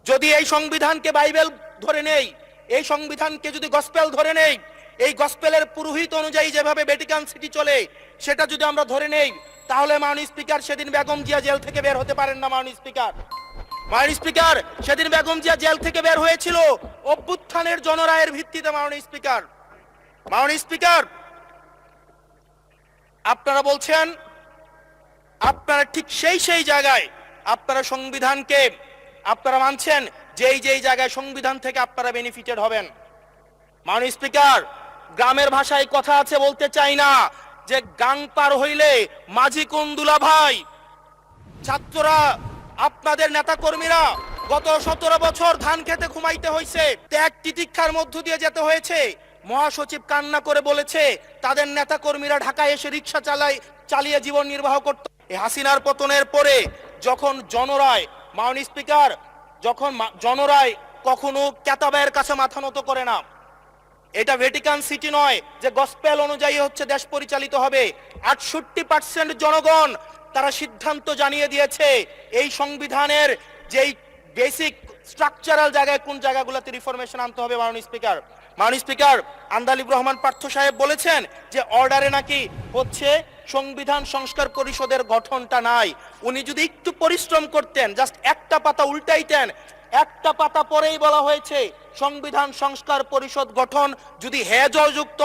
যদি এই সংবিধানকে বাইবেল ধরে নেই, এই সংবিধানকে যদি গসপেল ধরে নেই, এই গসপেলের পুরোহিত অনুযায়ী যেভাবে ভ্যাটিকান সিটি চলে সেটা যদি আমরা ধরে নেই, তাহলে মাননীয় স্পিকার সেদিন বেগম জিয়া জেল থেকে বের হতে পারেন না। মাননীয় স্পিকার সেদিন বেগম জিয়া জেল থেকে বের হয়েছিল অভ্যুত্থানের জনরায়ের ভিত্তিতে। মাননীয় স্পিকার আপনারা বলছেন, আপনারা ঠিক সেই জায়গায় আপনারা সংবিধানকে আপনারা মানছেন যেই জায়গায় সংবিধান থেকে আপনারা বেনিফিটেড হবেন। মাননীয় স্পিকার, গ্রামের ভাষায় কথা আছে, বলতে চাই না, যে গাং পার হইলে মাঝি কোন দুলা ভাই। ছাত্ররা, আপনাদের নেতা কর্মীরা গত 17 বছর ধান খেতে ঘুমাইতে হয়েছে, ত্যাগ তিতিক্ষার মধ্য দিয়ে যেতে হয়েছে। মহাসচিব কান্না করে বলেছে তাদের নেতা কর্মীরা ঢাকায় এসে রিক্সা চালিয়ে জীবন নির্বাহ করত। এই হাসিনার পতনের পরে যখন জনরায়, মাননীয় স্পিকার, যখন জনরায় কখনো কেতাবের কাছে মাথা নত করে না। এটা ভ্যাটিকান সিটি নয় যে গসপেল অনুযায়ী হচ্ছে দেশ পরিচালিত হবে। 68% জনগণ তারা সিদ্ধান্ত জানিয়ে দিয়েছে এই সংবিধানের যেই বেসিক স্ট্রাকচারাল জায়গায় কোন জায়গাগুলোতে রিফরমেশন আনতে হবে। মাননীয় স্পিকার আন্দালিব রহমান পার্থ সাহেব বলেছেন যে অর্ডারে নাকি হচ্ছে সংবিধান সংস্কার পরিষদের গঠনটা নাই। উনি যদি একটু পরিশ্রম করতেন, জাস্ট একটা পাতা উল্টাইতেন, একটা পাতা পরেই বলা হয়েছে সংবিধান সংস্কার পরিষদ গঠন যদি হেজযুক্ত